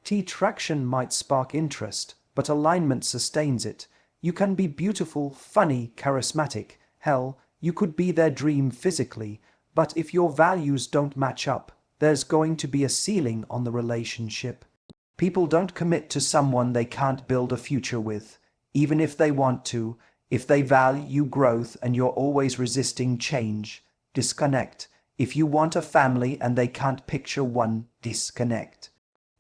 Traction might spark interest, but alignment sustains it. You can be beautiful, funny, charismatic. Hell, you could be their dream physically, but if your values don't match up, there's going to be a ceiling on the relationship. People don't commit to someone they can't build a future with, even if they want to. If they value growth and you're always resisting change, disconnect. If you want a family and they can't picture one, disconnect.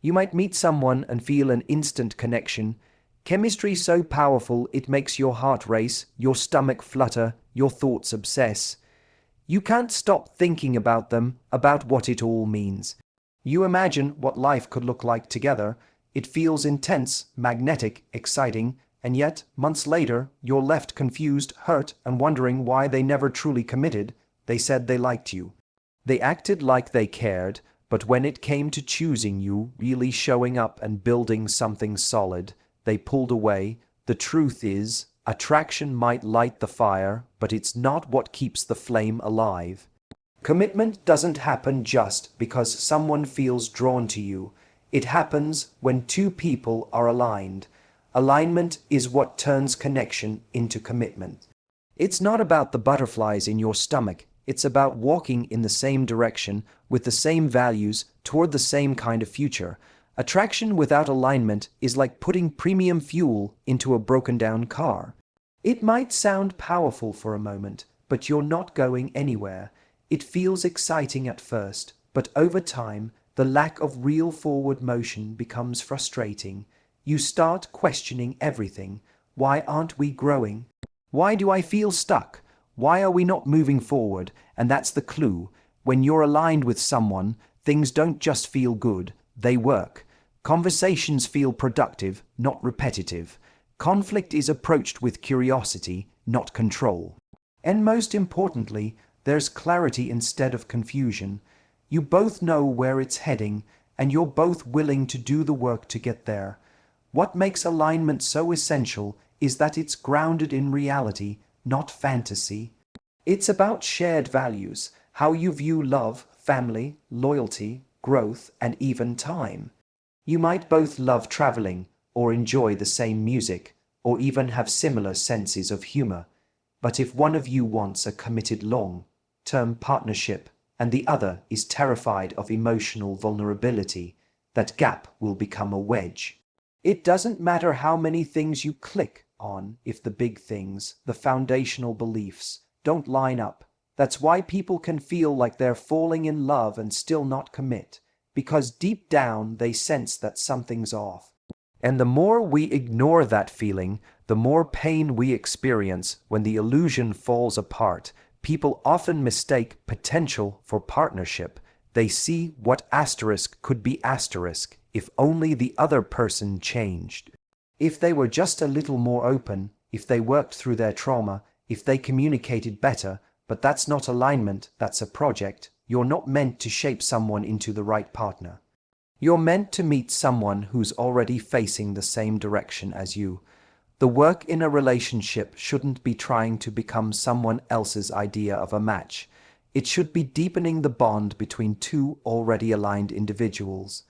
You might meet someone and feel an instant connection. Chemistry so powerful it makes your heart race, your stomach flutter, your thoughts obsess. You can't stop thinking about them, about what it all means. You imagine what life could look like together. It feels intense, magnetic, exciting, and yet, months later, you're left confused, hurt, and wondering why they never truly committed. They said they liked you. They acted like they cared, but when it came to choosing you, really showing up and building something solid, they pulled away. The truth is, attraction might light the fire, but it's not what keeps the flame alive. Commitment doesn't happen just because someone feels drawn to you. It happens when two people are aligned. Alignment is what turns connection into commitment. It's not about the butterflies in your stomach. It's about walking in the same direction, with the same values, toward the same kind of future. Attraction without alignment is like putting premium fuel into a broken-down car. It might sound powerful for a moment, but you're not going anywhere. It feels exciting at first, but over time, the lack of real forward motion becomes frustrating. You start questioning everything. Why aren't we growing? Why do I feel stuck? Why are we not moving forward? And that's the clue. When you're aligned with someone, things don't just feel good, they work. Conversations feel productive, not repetitive. Conflict is approached with curiosity, not control. And most importantly, there's clarity instead of confusion. You both know where it's heading, and you're both willing to do the work to get there. What makes alignment so essential is that it's grounded in reality, not fantasy. It's about shared values, how you view love, family, loyalty, growth, and even time. You might both love traveling, or enjoy the same music, or even have similar senses of humor. But if one of you wants a committed long-term partnership, and the other is terrified of emotional vulnerability, that gap will become a wedge. It doesn't matter how many things you click on if the big things, the foundational beliefs, don't line up. That's why people can feel like they're falling in love and still not commit, because deep down they sense that something's off. And the more we ignore that feeling, the more pain we experience when the illusion falls apart. People often mistake potential for partnership. They see what asterisk could be asterisk if only the other person changed. If they were just a little more open, if they worked through their trauma, if they communicated better. But that's not alignment, that's a project. You're not meant to shape someone into the right partner. You're meant to meet someone who's already facing the same direction as you. The work in a relationship shouldn't be trying to become someone else's idea of a match. It should be deepening the bond between two already aligned individuals.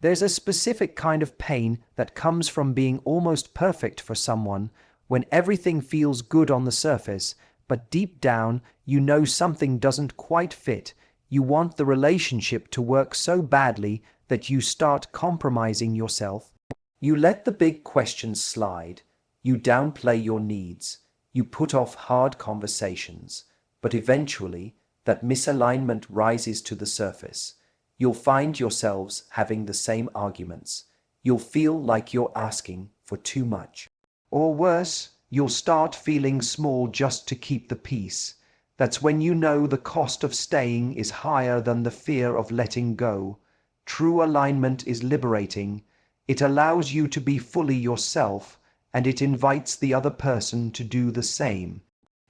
There's a specific kind of pain that comes from being almost perfect for someone, when everything feels good on the surface, but deep down you know something doesn't quite fit. You want the relationship to work so badly that you start compromising yourself. You let the big questions slide. You downplay your needs. You put off hard conversations. But eventually, that misalignment rises to the surface. You'll find yourselves having the same arguments. You'll feel like you're asking for too much. Or worse, you'll start feeling small just to keep the peace. That's when you know the cost of staying is higher than the fear of letting go. True alignment is liberating. It allows you to be fully yourself, and it invites the other person to do the same.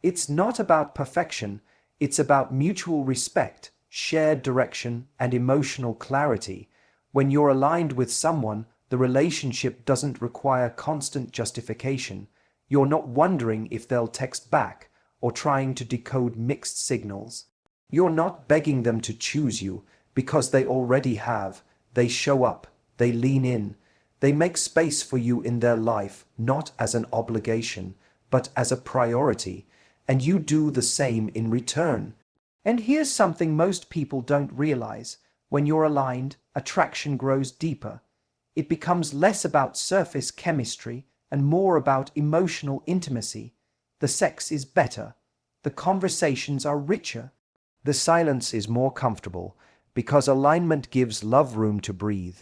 It's not about perfection. It's about mutual respect, shared direction, and emotional clarity. When you're aligned with someone, the relationship doesn't require constant justification. You're not wondering if they'll text back or trying to decode mixed signals. You're not begging them to choose you because they already have. They show up. They lean in. They make space for you in their life, not as an obligation, but as a priority, and you do the same in return. And here's something most people don't realize. When you're aligned, attraction grows deeper. It becomes less about surface chemistry and more about emotional intimacy. The sex is better. The conversations are richer. The silence is more comfortable because alignment gives love room to breathe.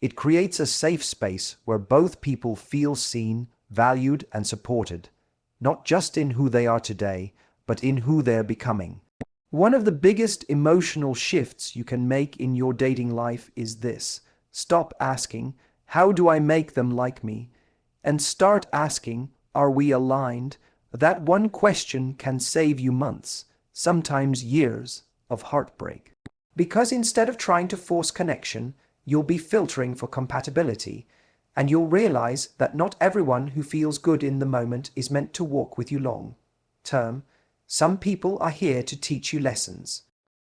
It creates a safe space where both people feel seen, valued, and supported, not just in who they are today, but in who they're becoming. One of the biggest emotional shifts you can make in your dating life is this. Stop asking, "How do I make them like me?" and start asking, "Are we aligned?" That one question can save you months, sometimes years, of heartbreak. Because instead of trying to force connection, you'll be filtering for compatibility, and you'll realize that not everyone who feels good in the moment is meant to walk with you long term. Some people are here to teach you lessons,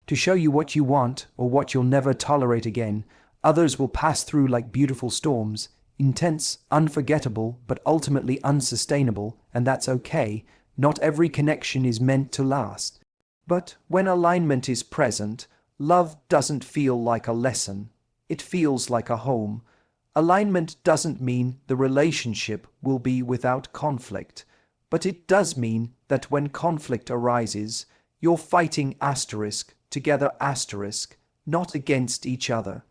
to show you what you want or what you'll never tolerate again. Others will pass through like beautiful storms, intense, unforgettable, but ultimately unsustainable, and that's okay. Not every connection is meant to last. But when alignment is present, love doesn't feel like a lesson. It feels like a home. Alignment doesn't mean the relationship will be without conflict, but it does mean that when conflict arises, you're fighting together, not against each other.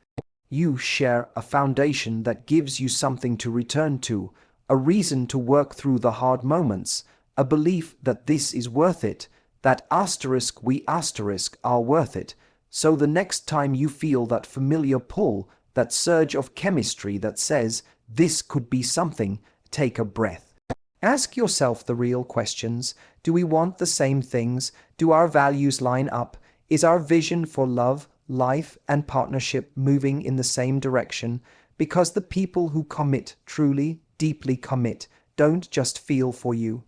You share a foundation that gives you something to return to, a reason to work through the hard moments, a belief that this is worth it, that we are worth it. So the next time you feel that familiar pull, that surge of chemistry that says, this could be something, take a breath. Ask yourself the real questions. Do we want the same things? Do our values line up? Is our vision for love, life, and partnership moving in the same direction? Because the people who commit, truly, deeply commit, don't just feel for you.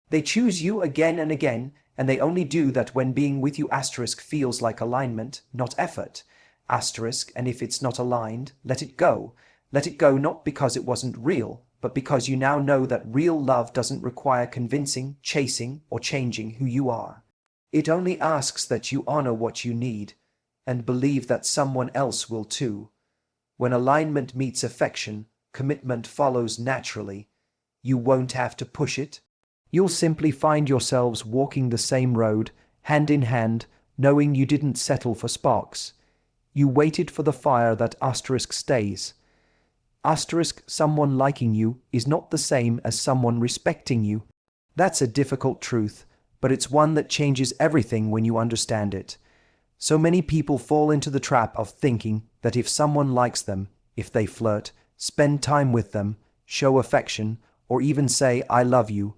They choose you again and again, and they only do that when being with you feels like alignment, not effort. And if it's not aligned, let it go. Let it go not because it wasn't real, but because you now know that real love doesn't require convincing, chasing, or changing who you are. It only asks that you honor what you need, and believe that someone else will too. When alignment meets affection, commitment follows naturally. You won't have to push it. You'll simply find yourselves walking the same road, hand in hand, knowing you didn't settle for sparks. You waited for the fire that stays. Someone liking you is not the same as someone respecting you. That's a difficult truth, but it's one that changes everything when you understand it. So many people fall into the trap of thinking that if someone likes them, if they flirt, spend time with them, show affection, or even say, "I love you,"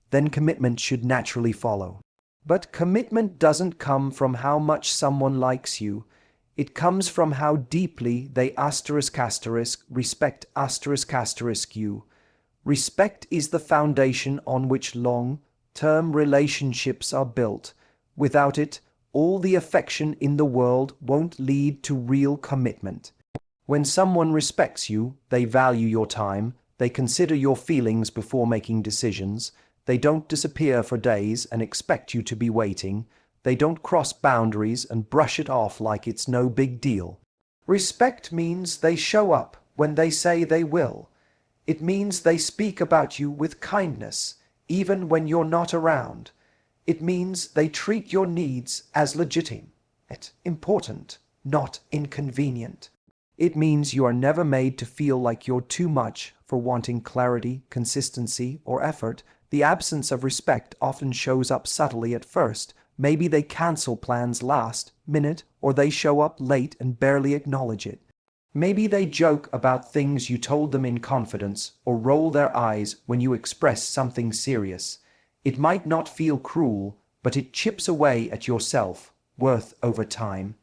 then commitment should naturally follow. But commitment doesn't come from how much someone likes you. It comes from how deeply they respect you. Respect is the foundation on which long-term relationships are built. Without it, all the affection in the world won't lead to real commitment. When someone respects you, they value your time, they consider your feelings before making decisions, they don't disappear for days and expect you to be waiting, they don't cross boundaries and brush it off like it's no big deal. Respect means they show up when they say they will. It means they speak about you with kindness, even when you're not around. It means they treat your needs as legitimate, important, not inconvenient. It means you are never made to feel like you're too much for wanting clarity, consistency, or effort. The absence of respect often shows up subtly at first. Maybe they cancel plans last minute, or they show up late and barely acknowledge it. Maybe they joke about things you told them in confidence, or roll their eyes when you express something serious. It might not feel cruel, but it chips away at your self-worth over time.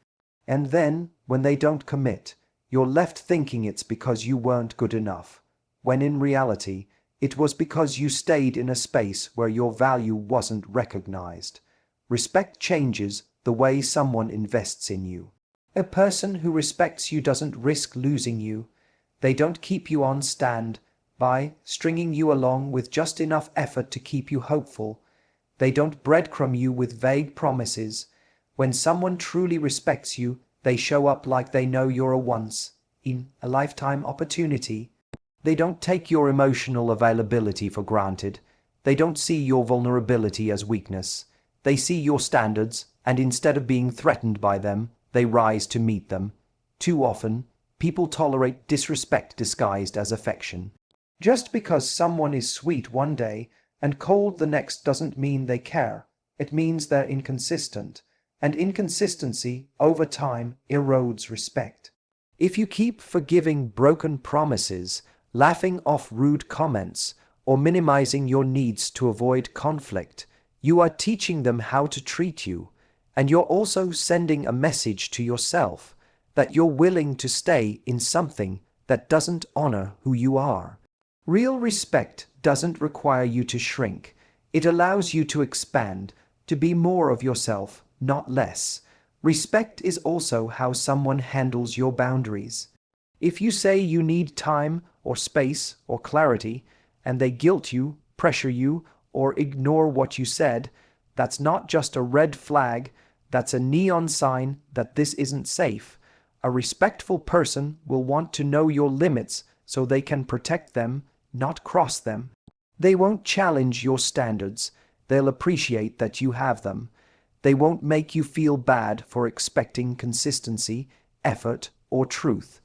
And then, when they don't commit, you're left thinking it's because you weren't good enough, when in reality, it was because you stayed in a space where your value wasn't recognized. Respect changes the way someone invests in you. A person who respects you doesn't risk losing you. They don't keep you on stand by stringing you along with just enough effort to keep you hopeful. They don't breadcrumb you with vague promises. When someone truly respects you, they show up like they know you're a once-in-a-lifetime opportunity. They don't take your emotional availability for granted. They don't see your vulnerability as weakness. They see your standards, and instead of being threatened by them, they rise to meet them. Too often, people tolerate disrespect disguised as affection. Just because someone is sweet one day and cold the next doesn't mean they care. It means they're inconsistent, and inconsistency, over time, erodes respect. If you keep forgiving broken promises, laughing off rude comments, or minimizing your needs to avoid conflict, you are teaching them how to treat you, and you're also sending a message to yourself that you're willing to stay in something that doesn't honor who you are. Real respect doesn't require you to shrink. It allows you to expand, to be more of yourself, not less. Respect is also how someone handles your boundaries. If you say you need time or space or clarity, and they guilt you, pressure you, or ignore what you said, that's not just a red flag, that's a neon sign that this isn't safe. A respectful person will want to know your limits so they can protect them, not cross them. They won't challenge your standards. They'll appreciate that you have them. They won't make you feel bad for expecting consistency, effort, or truth.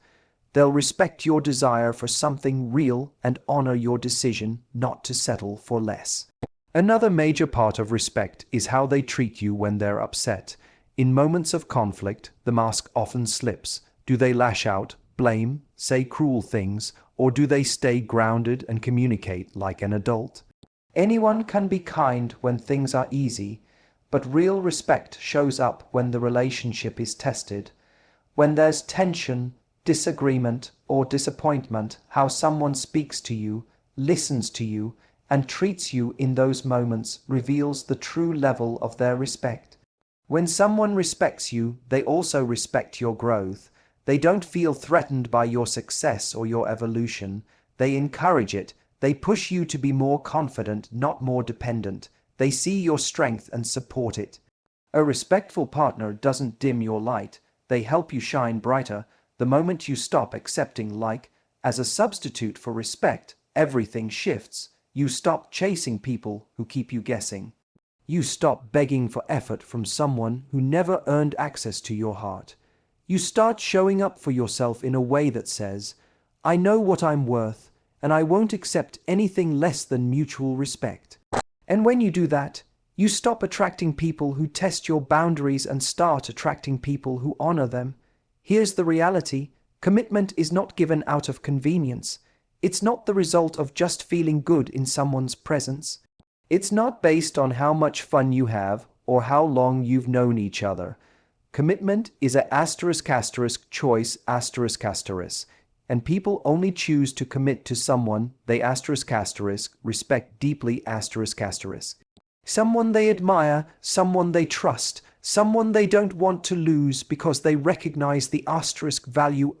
They'll respect your desire for something real and honor your decision not to settle for less. Another major part of respect is how they treat you when they're upset. In moments of conflict, the mask often slips. Do they lash out, blame, say cruel things, or do they stay grounded and communicate like an adult? Anyone can be kind when things are easy, but real respect shows up when the relationship is tested. When there's tension, disagreement, or disappointment, how someone speaks to you, listens to you, and treats you in those moments reveals the true level of their respect. When someone respects you, they also respect your growth. They don't feel threatened by your success or your evolution. They encourage it. They push you to be more confident, not more dependent. They see your strength and support it. A respectful partner doesn't dim your light. They help you shine brighter. The moment you stop accepting like as a substitute for respect, everything shifts. You stop chasing people who keep you guessing. You stop begging for effort from someone who never earned access to your heart. You start showing up for yourself in a way that says, I know what I'm worth, and I won't accept anything less than mutual respect. And when you do that, you stop attracting people who test your boundaries and start attracting people who honor them. Here's the reality. Commitment is not given out of convenience. It's not the result of just feeling good in someone's presence. It's not based on how much fun you have or how long you've known each other. Commitment is a choice and people only choose to commit to someone they respect deeply someone they admire, someone they trust, someone they don't want to lose because they recognize the value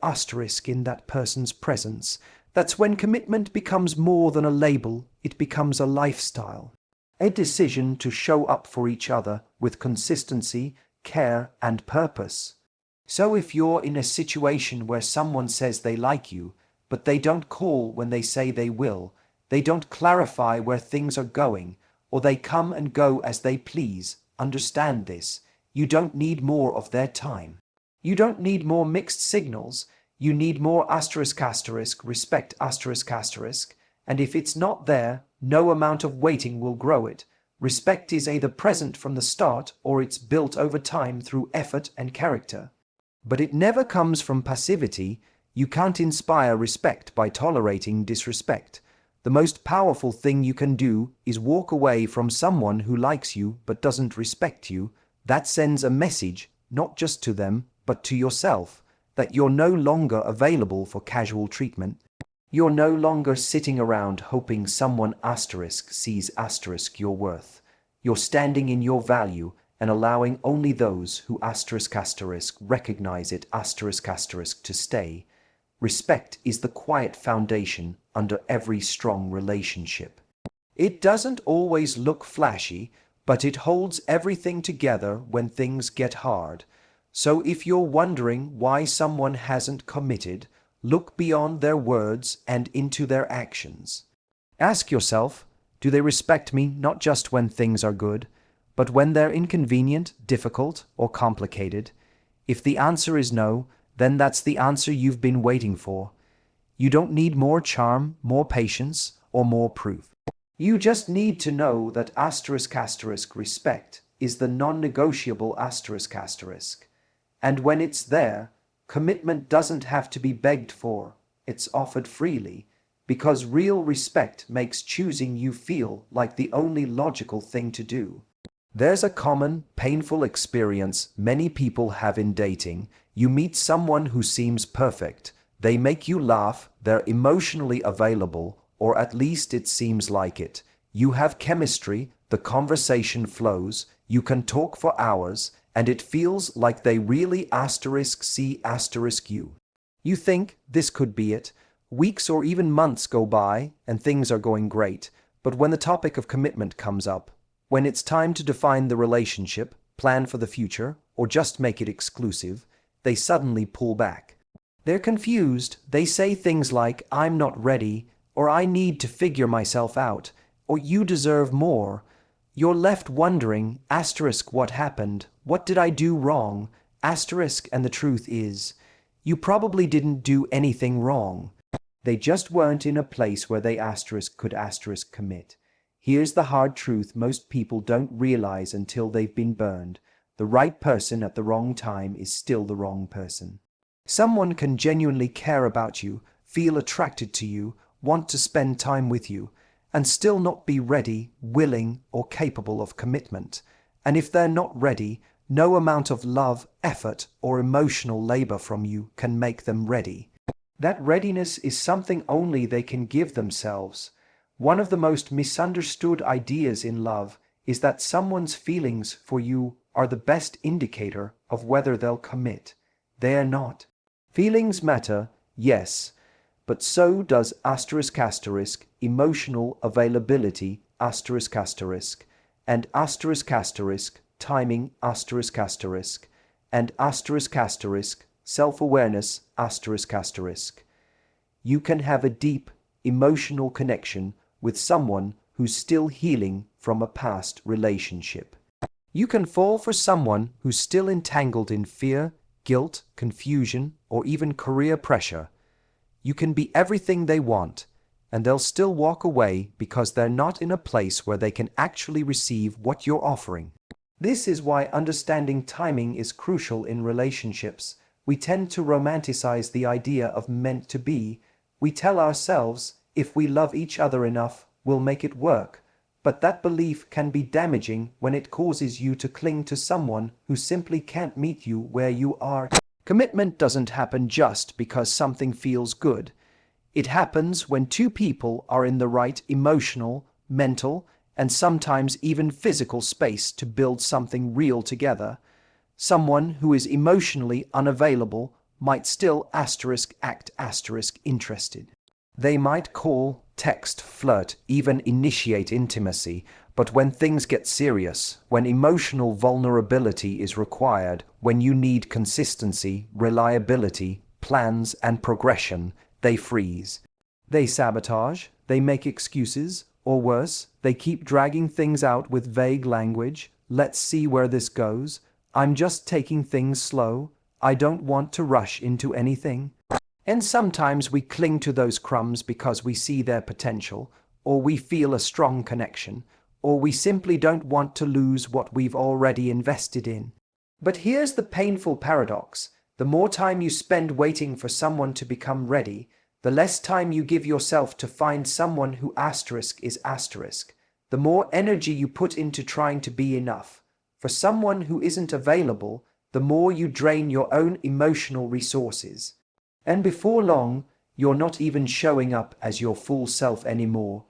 in that person's presence. That's when commitment becomes more than a label, it becomes a lifestyle. A decision to show up for each other with consistency, care, and purpose. So if you're in a situation where someone says they like you, but they don't call when they say they will, they don't clarify where things are going, or they come and go as they please, understand this. You don't need more of their time. You don't need more mixed signals. You need more respect and if it's not there, no amount of waiting will grow it. Respect is either present from the start or it's built over time through effort and character. But it never comes from passivity. You can't inspire respect by tolerating disrespect. The most powerful thing you can do is walk away from someone who likes you but doesn't respect you. That sends a message, not just to them, but to yourself, that you're no longer available for casual treatment. You're no longer sitting around hoping someone sees your worth. You're standing in your value and allowing only those who recognize it to stay. Respect is the quiet foundation under every strong relationship. It doesn't always look flashy, but it holds everything together when things get hard. So if you're wondering why someone hasn't committed, look beyond their words and into their actions. Ask yourself, do they respect me not just when things are good, but when they're inconvenient, difficult, or complicated? If the answer is no, then that's the answer you've been waiting for. You don't need more charm, more patience, or more proof. You just need to know that respect is the non-negotiable **. And when it's there, commitment doesn't have to be begged for, it's offered freely, because real respect makes choosing you feel like the only logical thing to do. There's a common, painful experience many people have in dating. You meet someone who seems perfect, they make you laugh, they're emotionally available, or at least it seems like it. You have chemistry, the conversation flows, you can talk for hours, and it feels like they really **you. You think this could be it. Weeks or even months go by, and things are going great, but when the topic of commitment comes up, when it's time to define the relationship, plan for the future, or just make it exclusive, they suddenly pull back. They're confused. They say things like, "I'm not ready," or "I need to figure myself out," or "you deserve more." You're left wondering, what happened? What did I do wrong? And the truth is, you probably didn't do anything wrong. They just weren't in a place where they could commit. Here's the hard truth most people don't realize until they've been burned. The right person at the wrong time is still the wrong person. Someone can genuinely care about you, feel attracted to you, want to spend time with you, and still not be ready, willing, or capable of commitment. And if they're not ready, no amount of love, effort, or emotional labor from you can make them ready. That readiness is something only they can give themselves. One of the most misunderstood ideas in love is that someone's feelings for you are the best indicator of whether they'll commit. They are not. Feelings matter, yes, but so does emotional availability and timing and self-awareness You can have a deep emotional connection with someone who's still healing from a past relationship. You can fall for someone who's still entangled in fear, guilt, confusion, or even career pressure. You can be everything they want, and they'll still walk away because they're not in a place where they can actually receive what you're offering. This is why understanding timing is crucial in relationships. We tend to romanticize the idea of meant to be. We tell ourselves, if we love each other enough, we'll make it work. But that belief can be damaging when it causes you to cling to someone who simply can't meet you where you are. Commitment doesn't happen just because something feels good. It happens when two people are in the right emotional, mental, and sometimes even physical space to build something real together. Someone who is emotionally unavailable might still act interested. They might call, text, flirt, even initiate intimacy, but when things get serious, when emotional vulnerability is required, when you need consistency, reliability, plans, and progression, they freeze. They sabotage, they make excuses, or worse, they keep dragging things out with vague language. "Let's see where this goes. I'm just taking things slow. I don't want to rush into anything." And sometimes we cling to those crumbs because we see their potential, or we feel a strong connection, or we simply don't want to lose what we've already invested in. But here's the painful paradox. The more time you spend waiting for someone to become ready, the less time you give yourself to find someone who **. The more energy you put into trying to be enough for someone who isn't available, the more you drain your own emotional resources. And before long, you're not even showing up as your full self anymore.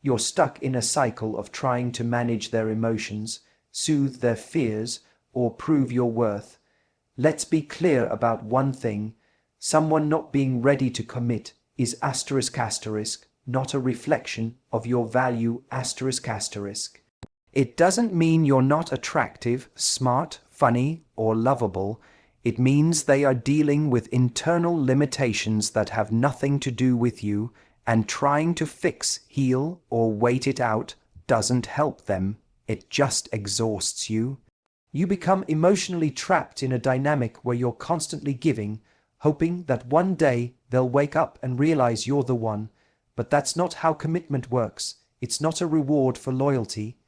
You're stuck in a cycle of trying to manage their emotions, soothe their fears, or prove your worth. Let's be clear about one thing. Someone not being ready to commit is asterisk asterisk, not a reflection of your value asterisk asterisk. It doesn't mean you're not attractive, smart, funny, or lovable. It means they are dealing with internal limitations that have nothing to do with you, and trying to fix, heal, or wait it out doesn't help them. It just exhausts you. You become emotionally trapped in a dynamic where you're constantly giving, hoping that one day they'll wake up and realize you're the one. But that's not how commitment works. It's not a reward for loyalty.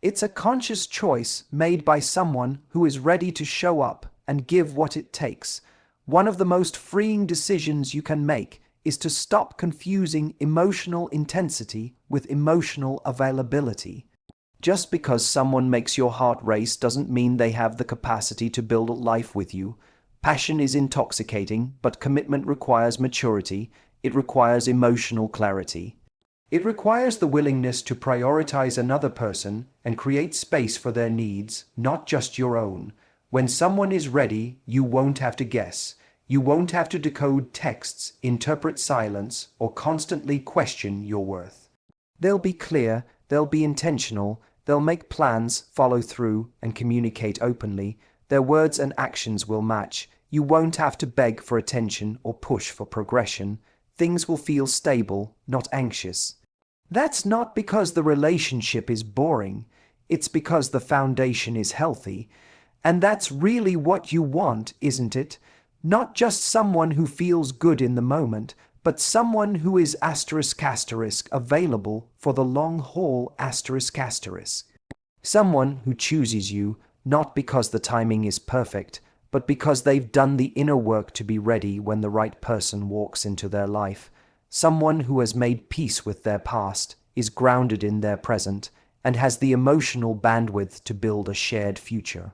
It's a conscious choice made by someone who is ready to show up and give what it takes. One of the most freeing decisions you can make is to stop confusing emotional intensity with emotional availability. Just because someone makes your heart race doesn't mean they have the capacity to build a life with you. Passion is intoxicating, but commitment requires maturity. It requires emotional clarity. It requires the willingness to prioritize another person and create space for their needs, not just your own. When someone is ready, you won't have to guess. You won't have to decode texts, interpret silence, or constantly question your worth. They'll be clear, they'll be intentional, they'll make plans, follow through, and communicate openly. Their words and actions will match. You won't have to beg for attention or push for progression. Things will feel stable, not anxious. That's not because the relationship is boring. It's because the foundation is healthy. And that's really what you want, isn't it? Not just someone who feels good in the moment, but someone who is asterisk asterisk available for the long haul asterisk asterisk. Someone who chooses you not because the timing is perfect, but because they've done the inner work to be ready when the right person walks into their life. Someone who has made peace with their past, is grounded in their present, and has the emotional bandwidth to build a shared future.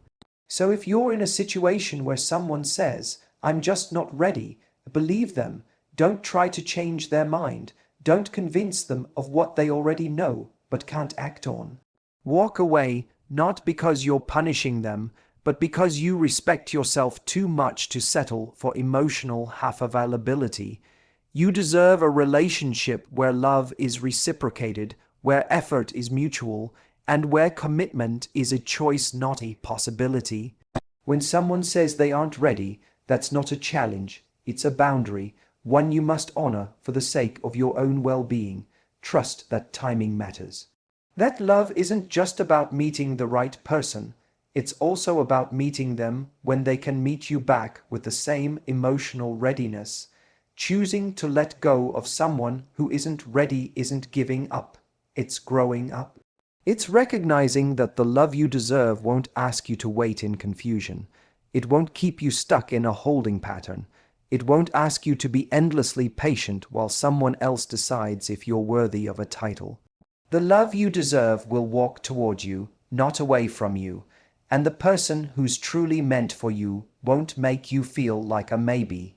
So if you're in a situation where someone says, "I'm just not ready," believe them. Don't try to change their mind. Don't convince them of what they already know but can't act on. Walk away, not because you're punishing them, but because you respect yourself too much to settle for emotional half-availability. You deserve a relationship where love is reciprocated, where effort is mutual, and where commitment is a choice, not a possibility. When someone says they aren't ready, that's not a challenge, it's a boundary, one you must honor for the sake of your own well-being. Trust that timing matters. That love isn't just about meeting the right person, it's also about meeting them when they can meet you back with the same emotional readiness. Choosing to let go of someone who isn't ready isn't giving up, it's growing up. It's recognizing that the love you deserve won't ask you to wait in confusion. It won't keep you stuck in a holding pattern. It won't ask you to be endlessly patient while someone else decides if you're worthy of a title. The love you deserve will walk toward you, not away from you. And the person who's truly meant for you won't make you feel like a maybe.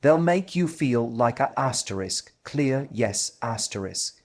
They'll make you feel like a asterisk, clear yes asterisk.